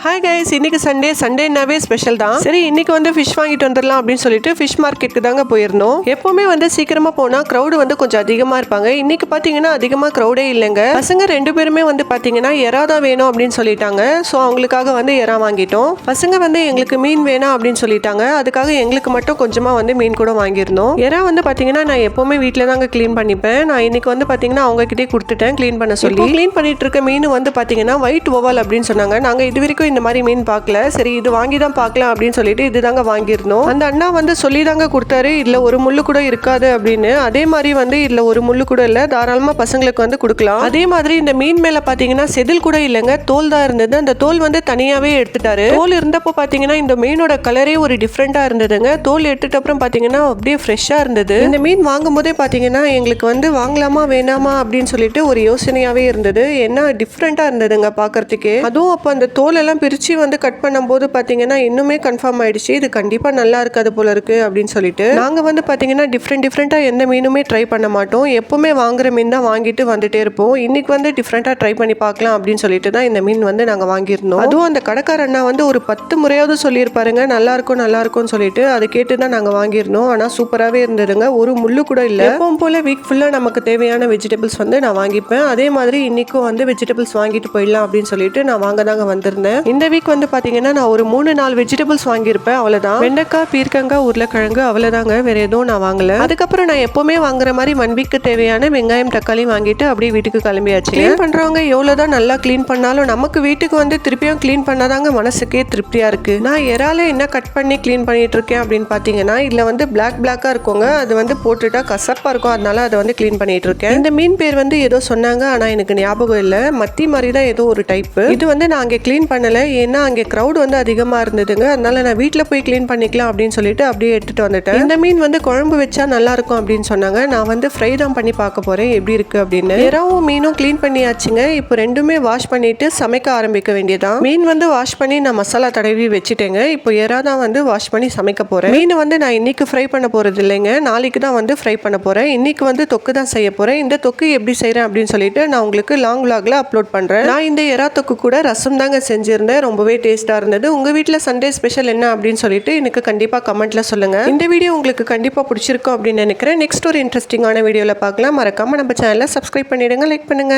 Hi guys, இன்னைக்கு சண்டேனாவே special தான். சரி, இன்னைக்கு வந்து ஃபிஷ் வாங்கிட்டு வந்துடலாம் அப்படின்னு சொல்லிட்டு ஃபிஷ் மார்க்கெட்டுக்கு தாங்க போயிருந்தோம். எப்பவுமே வந்து சீக்கிரமா போனா க்ரௌடு வந்து கொஞ்சம் அதிகமா இருப்பாங்க. இன்னைக்கு பாத்தீங்கன்னா அதிகமா க்ரௌடே இல்லைங்க. பசங்க 2 பேருமே வந்து பாத்தீங்கன்னா எறா தான் வேணும் அப்படின்னு சொல்லிட்டாங்க. ஸோ அவங்களுக்காக வந்து எறா வாங்கிட்டோம். பசங்க வந்து எங்களுக்கு மீன் வேணாம் அப்படின்னு சொல்லிட்டாங்க. அதுக்காக எங்களுக்கு மட்டும் கொஞ்சமா வந்து மீன் கூட வாங்கியிருந்தோம். எறா வந்து பாத்தீங்கன்னா நான் எப்பவுமே வீட்டில் தாங்க க்ளீன் பண்ணிப்பேன். நான் இன்னைக்கு வந்து பாத்தீங்கன்னா அவங்க கிட்டே கொடுத்துட்டேன் க்ளீன் பண்ண சொல்லி. க்ளீன் பண்ணிட்டு இருக்க மீன் வந்து பாத்தீங்கன்னா ஒயிட் ஓவல் அப்படின்னு சொன்னாங்க. நாங்க இது வரைக்கும் இந்த மாதிரி மீன் பார்க்கல. சரி, இது வாங்கி தான் பார்க்கலாம் அப்படின்னு சொல்லிட்டு இதுதாங்க வாங்கியிருந்தோம். அந்த அண்ணா வந்து சொல்லி தாங்க கொடுத்தாரு, இதுல ஒரு முள்ளு கூட இருக்காது அப்படின்னு. அதே மாதிரி வந்து இதுல ஒரு முள்ளு கூட இல்ல, தாராளமா பசங்களுக்கு வந்து கொடுக்கலாம். அதே மாதிரி இந்த மீன் மேல பாத்தீங்கன்னா செதில் கூட இல்லைங்க, தோல் தான் இருந்தது. அந்த தோல் வந்து தனியாவே எடுத்துட்டாரு. தோல் இருந்தப்போ பாத்தீங்கன்னா இந்த மீனோட கலரே ஒரு டிஃப்ரெண்டா இருந்ததுங்க. தோல் எடுத்துட்டு அப்புறம் பாத்தீங்கன்னா அப்படியே ஃப்ரெஷ்ஷா இருந்தது. இந்த மீன் வாங்கும் போதே பாத்தீங்கன்னா எங்களுக்கு வந்து வாங்கலாமா வேணாமா அப்படின்னு சொல்லிட்டு ஒரு யோசனையாவே இருந்தது. என்ன டிஃப்ரெண்டா இருந்ததுங்க பாக்குறதுக்கே. அதுவும் அப்போ அந்த தோல் எல்லாம் பிரிச்சு வந்து கட் பண்ணும்போது பாத்தீங்கன்னா இன்னுமே கன்ஃபார்ம் ஆயிடுச்சு, இது கண்டிப்பா நல்லா இருக்காது போல இருக்கு அப்படின்னு சொல்லிட்டு. நாங்க வந்து பாத்தீங்கன்னா டிஃப்ரெண்டா எந்த மீனுமே ட்ரை பண்ண மாட்டோம். எப்பவுமே வாங்குற மீன் தான் வாங்கிட்டு வந்துட்டே இருப்போம். இன்னைக்கு வந்து டிஃப்ரெண்டா ட்ரை பண்ணி பார்க்கலாம் அப்படின்னு சொல்லிட்டு தான் இந்த மீன் வந்து நாங்க வாங்கியிருந்தோம். அதுவும் அந்த கடைக்கார அண்ணா வந்து ஒரு 10 முறையாவது சொல்லியிருப்பாருங்க நல்லா இருக்கும்னு சொல்லிட்டு. அதை கேட்டு தான் நாங்க வாங்கியிருந்தோம். ஆனா சூப்பராகவே இருந்ததுங்க, ஒரு முள்ளு கூட இல்லை. எப்பவும் போல வீக் ஃபுல்லா நமக்கு தேவையான வெஜிடபிள்ஸ் வந்து நான் வாங்கிப்பேன். அதே மாதிரி இன்னைக்கும் வந்து வெஜிடபிள்ஸ் வாங்கிட்டு போயிடலாம் அப்படின்னு சொல்லிட்டு நான் வாங்க தாங்க வந்திருந்தேன். இந்த வீக் வந்து பாத்தீங்கன்னா நான் ஒரு 3-4 வெஜிடபிள்ஸ் வாங்கியிருப்பேன், அவ்வளவுதான். வெண்டைக்காய், பீர்க்கங்காய், உருளைக்கிழங்கு, அவ்வளவுதாங்க. வேற எதுவும் நான் வாங்கல. அதுக்கப்புறம் நான் எப்பவுமே வாங்குற மாதிரி 1 வீக்கு தேவையான வெங்காயம், தக்காளி வாங்கிட்டு அப்படியே வீட்டுக்கு கிளம்பியாச்சு. கிளீன் பண்றவங்க எவ்வளவுதான் நல்லா கிளீன் பண்ணாலும் நமக்கு வீட்டுக்கு வந்து திருப்பியும் கிளீன் பண்ணாதாங்க மனசுக்கே திருப்தியா இருக்கு. நான் இறால என்ன கட் பண்ணி கிளீன் பண்ணிட்டு இருக்கேன் அப்படின்னு பாத்தீங்கன்னா இதுல வந்து பிளாக்கா இருக்குங்க, அது வந்து போட்டுட்டா கசப்பா இருக்கும், அதனால அதை வந்து கிளீன் பண்ணிட்டு இருக்கேன். இந்த மீன் பேர் வந்து ஏதோ சொன்னாங்க, ஆனா எனக்கு ஞாபகம் இல்ல. மத்தி மாதிரி தான் ஏதோ ஒரு டைப். இது வந்து நான் அங்கே கிளீன் பண்ணல, ஏன்னா அங்கே கிரௌட் வந்து அதிகமா இருந்ததுங்க. அதனால நான் வீட்டில் போய் கிளீன் பண்ணிக்கலாம் அப்படின்னு சொல்லிட்டு அப்படியே எடுத்துட்டு வந்துட்டேன். இந்த மீன் வந்து குழம்பு வச்சா நல்லா இருக்கும் அப்படின்னு சொன்னாங்க. நான் வந்து ஃப்ரை தான் பண்ணி பார்க்க போறேன் எப்படி இருக்கு அப்படின்னு. எறாவும் மீனும் கிளீன் பண்ணியாச்சுங்க. இப்போ ரெண்டுமே வாஷ் பண்ணிட்டு சமைக்க ஆரம்பிக்க வேண்டியதான். மீன் வந்து வாஷ் பண்ணி நான் மசாலா தடவி வச்சுட்டேங்க. இப்போ எறா தான் வந்து வாஷ் பண்ணி சமைக்க போறேன். மீன் வந்து நான் இன்னைக்கு ஃப்ரை பண்ண போறது இல்லைங்க, நாளைக்கு தான் வந்து ஃப்ரை பண்ண போறேன். இன்னைக்கு வந்து தொக்கு தான் செய்ய போறேன். இந்த தொக்கு எப்படி செய்யறேன் அப்படின்னு சொல்லிட்டு நான் உங்களுக்கு லாங் vlogல அப்லோட் பண்றேன். நான் இந்த எறா தொக்கு கூட ரசம் தாங்க செஞ்சிருந்தேன், ரொம்பவே டேஸ்டா இருந்தது. உங்க வீட்டில் சண்டே ஸ்பெஷல் என்ன அப்படின்னு சொல்லிட்டு எனக்கு கண்டிப்பா கமெண்ட்ல சொல்லுங்க. இந்த வீடியோ உங்களுக்கு கண்டிப்பா பிடிச்சிருக்கும் அப்படின்னு நினைக்கிறேன். நெக்ஸ்ட் ஒரு இன்ட்ரெஸ்டிங்கான வீடியோல பார்க்கலாம். மறக்காம நம்ம சேனலை சப்ஸ்கிரைப் பண்ணிடுங்க, லைக் பண்ணுங்க.